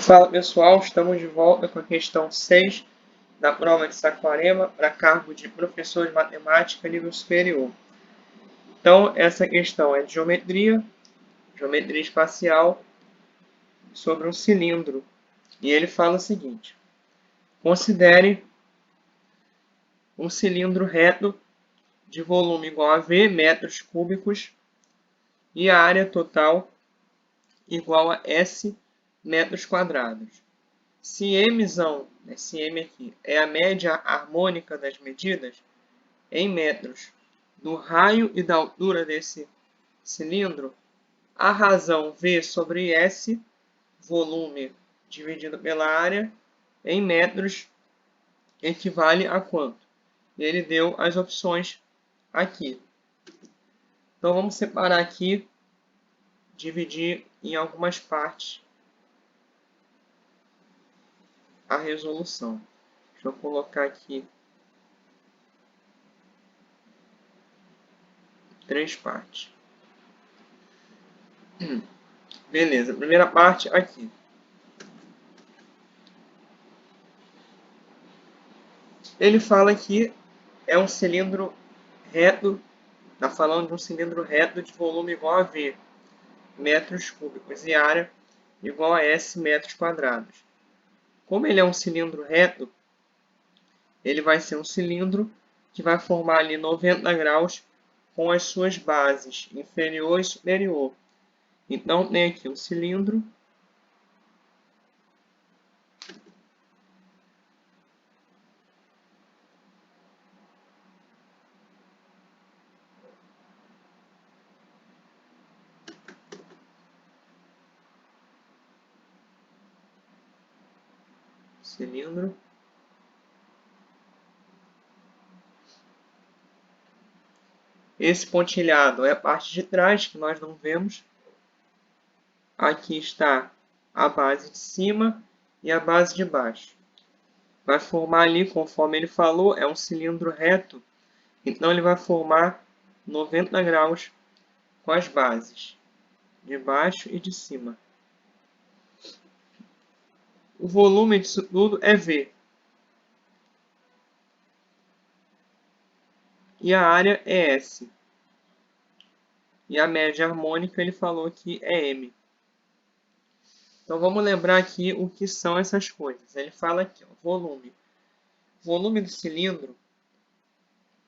Fala pessoal, estamos de volta com a questão 6 da prova de Saquarema para cargo de professor de matemática nível superior. Então, essa questão é de geometria espacial, sobre um cilindro. E ele fala o seguinte: considere um cilindro reto de volume igual a V metros cúbicos e a área total igual a S metros quadrados. Se esse M aqui, é a média harmônica das medidas, em metros, do raio e da altura desse cilindro, a razão V sobre S, volume dividido pela área, em metros, equivale a quanto? E ele deu as opções aqui. Então vamos separar aqui, dividir em algumas partes a resolução. Deixa eu colocar aqui 3 partes. Beleza, primeira parte aqui. Ele fala que é um cilindro reto, está falando de um cilindro reto de volume igual a V, metros cúbicos, e área igual a S metros quadrados. Como ele é um cilindro reto, ele vai ser um cilindro que vai formar ali 90 graus com as suas bases inferior e superior. Então, tem aqui um cilindro cilindro. Esse pontilhado é a parte de trás, que nós não vemos. Aqui está a base de cima e a base de baixo. Vai formar ali, conforme ele falou, é um cilindro reto. Então, ele vai formar 90 graus com as bases de baixo e de cima. O volume disso tudo é V. E a área é S. E a média harmônica ele falou que é M. Então vamos lembrar aqui o que são essas coisas. Ele fala aqui, ó, volume. Volume do cilindro,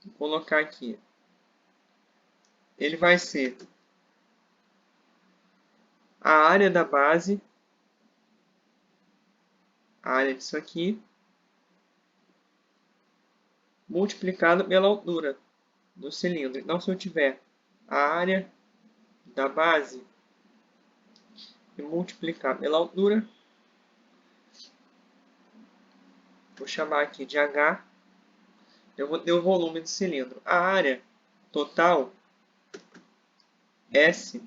vou colocar aqui, ele vai ser a área da base, a área disso aqui, multiplicado pela altura do cilindro. Então, se eu tiver a área da base e multiplicar pela altura, vou chamar aqui de H, eu vou ter o volume do cilindro. A área total, S,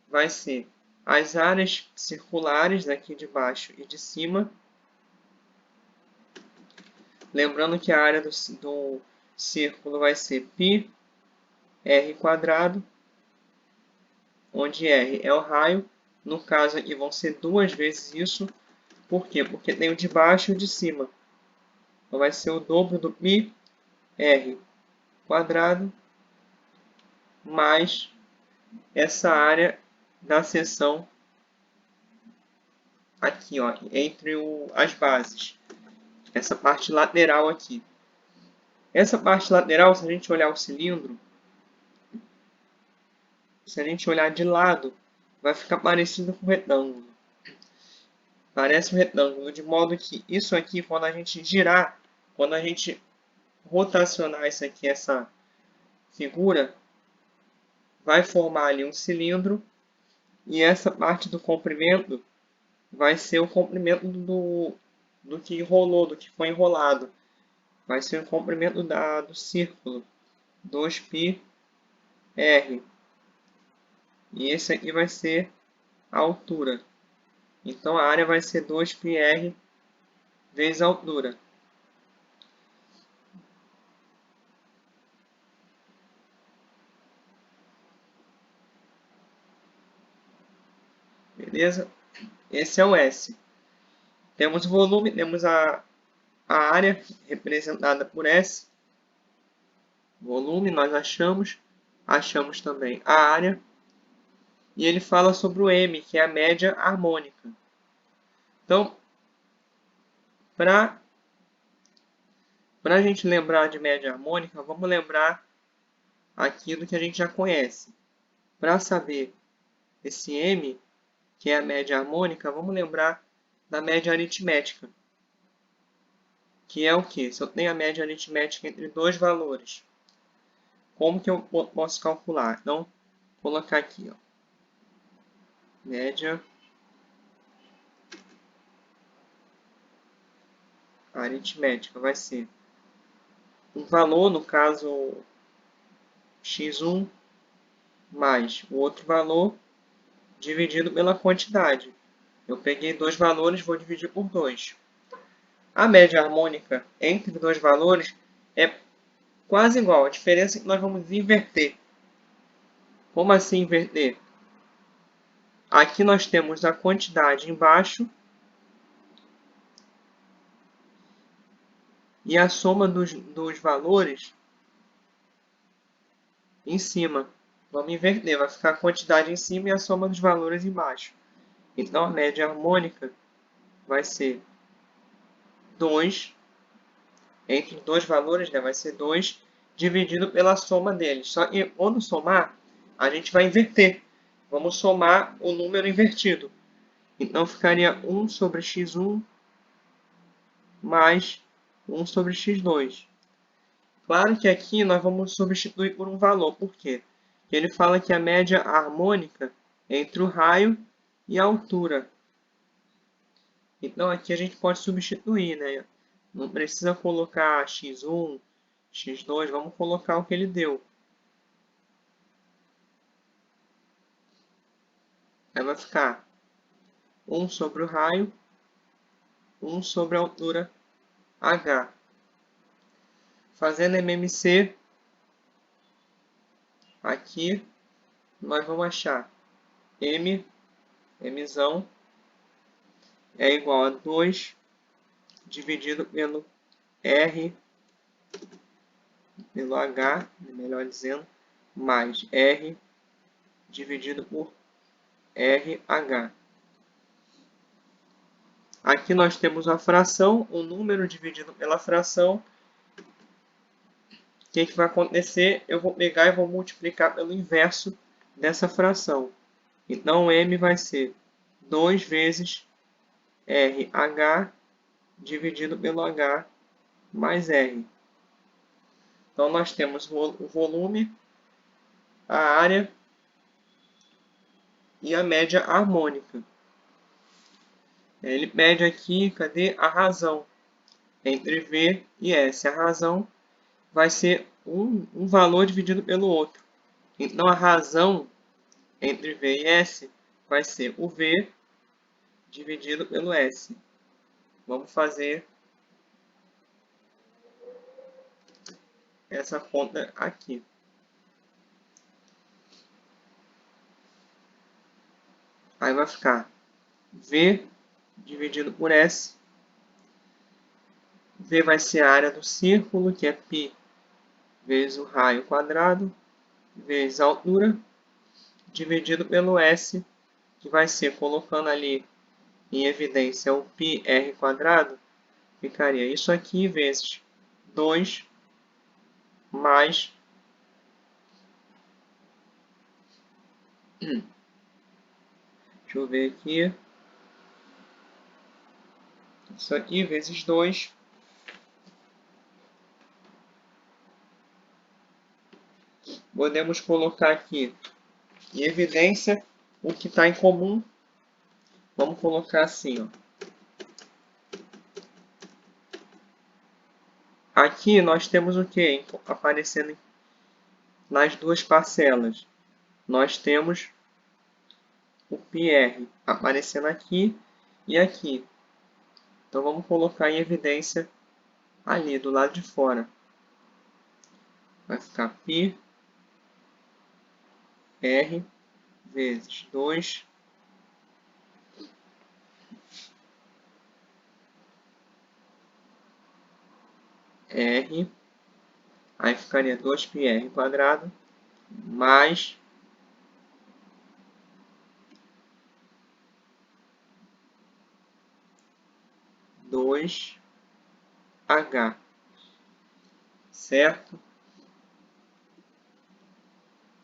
vai ser as áreas circulares daqui de baixo e de cima. Lembrando que a área do círculo vai ser πr², onde r é o raio. No caso aqui vão ser 2 vezes isso. Por quê? Porque tem o de baixo e o de cima. Então vai ser o dobro do πr² mais essa área da seção aqui, ó, entre as bases. Essa parte lateral aqui. Essa parte lateral, se a gente olhar o cilindro, se a gente olhar de lado, vai ficar parecido com um retângulo. Parece um retângulo, de modo que isso aqui, quando a gente girar, quando a gente rotacionar isso aqui, essa figura, vai formar ali um cilindro, e essa parte do comprimento vai ser o comprimento do que enrolou, do que foi enrolado. Vai ser o comprimento do círculo, 2πr. E esse aqui vai ser a altura. Então, a área vai ser 2πr vezes a altura. Beleza? Esse é o S. Temos o volume, temos a área representada por S. Volume nós achamos também a área. E ele fala sobre o M, que é a média harmônica. Então, para a gente lembrar de média harmônica, vamos lembrar aquilo que a gente já conhece. Para saber esse M, que é a média harmônica, vamos lembrar da média aritmética. Que é o quê? Se eu tenho a média aritmética entre dois valores, como que eu posso calcular? Então, vou colocar aqui, ó, média aritmética vai ser um valor, no caso x1, mais o outro valor dividido pela quantidade. Eu peguei dois valores, vou dividir por 2. A média harmônica entre dois valores é quase igual. A diferença é que nós vamos inverter. Como assim inverter? Aqui nós temos a quantidade embaixo e a soma dos valores em cima. Vamos inverter, vai ficar a quantidade em cima e a soma dos valores embaixo. Então, a média harmônica vai ser 2, entre dois valores, né, vai ser 2 dividido pela soma deles. Só que quando somar, a gente vai inverter. Vamos somar o número invertido. Então, ficaria 1 sobre x1 mais 1 sobre x2. Claro que aqui nós vamos substituir por um valor. Por quê? Ele fala que a média harmônica é entre o raio e a altura. Então aqui a gente pode substituir, né? Não precisa colocar x1, x2, vamos colocar o que ele deu. Aí vai ficar 1 sobre o raio, 1 sobre a altura h. Fazendo MMC, aqui nós vamos achar m, mzão, é igual a 2 dividido pelo R, pelo H, melhor dizendo, mais R dividido por RH. Aqui nós temos a fração, o número dividido pela fração. O que vai acontecer? Eu vou pegar e vou multiplicar pelo inverso dessa fração. Então, M vai ser 2 vezes RH dividido pelo H mais R. Então, nós temos o volume, a área e a média harmônica. Ele pede aqui, cadê a razão? Entre V e S. A razão vai ser um valor dividido pelo outro. Então, a razão entre V e S vai ser o V dividido pelo S. Vamos fazer essa conta aqui. Aí vai ficar V dividido por S. V vai ser a área do círculo, que é π vezes o raio quadrado, vezes a altura, dividido pelo S, que vai ser, colocando ali em evidência o πr quadrado, ficaria isso aqui vezes 2 mais deixa eu ver aqui. Isso aqui vezes 2 podemos colocar aqui em evidência o que está em comum. Vamos colocar assim, ó. Aqui nós temos o que aparecendo nas duas parcelas? Nós temos o PR aparecendo aqui e aqui. Então vamos colocar em evidência ali do lado de fora. Vai ficar π R vezes 2 R, aí ficaria 2πr quadrado mais 2h, certo?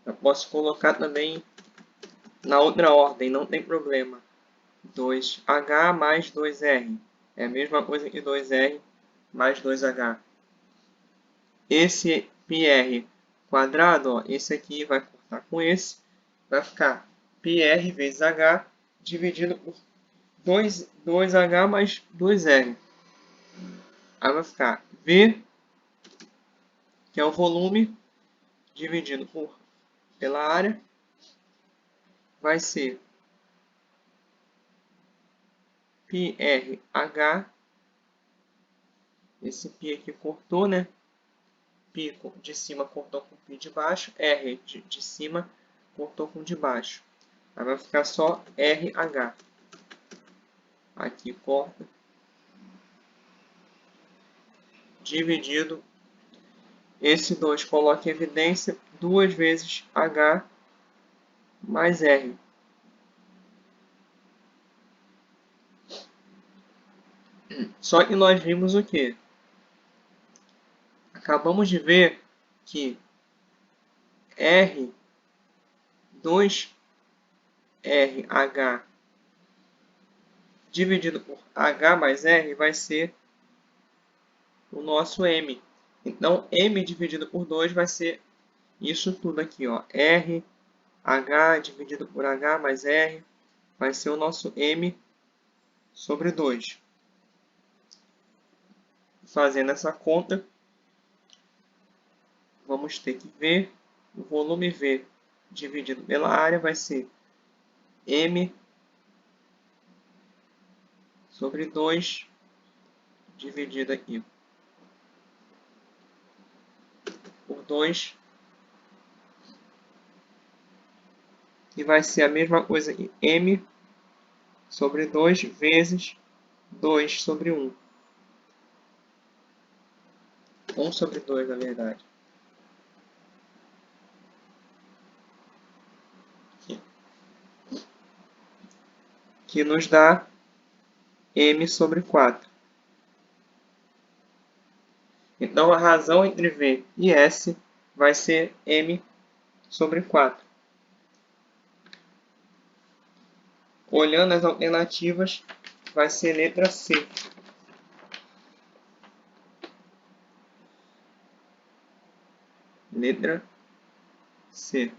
Eu posso colocar também na outra ordem, não tem problema. 2h mais 2r. É a mesma coisa que 2r mais 2h. Esse πr quadrado, ó, esse aqui vai cortar com esse. Vai ficar πr vezes h dividido por 2h mais 2r. Aí vai ficar V, que é o volume, dividido pela área. Vai ser πrh. Esse π aqui cortou, né? Π de cima cortou com π de baixo. R de cima cortou com de baixo. Aí vai ficar só RH. Aqui corta. Dividido. Esse 2 coloca em evidência 2 vezes H mais R. Só que nós vimos o quê? Acabamos de ver que R, 2RH dividido por H mais R vai ser o nosso M. Então, M dividido por 2 vai ser isso tudo aqui, ó. R, H dividido por H mais R vai ser o nosso M sobre 2. Fazendo essa conta, vamos ter que ver o volume V dividido pela área vai ser M sobre 2 dividido aqui por 2. E vai ser a mesma coisa que M sobre 2 vezes 2 sobre 1. 1 sobre 2, na verdade. Aqui. Que nos dá M sobre 4. Então, a razão entre V e S vai ser M sobre 4. Olhando as alternativas, vai ser letra C. Letra C.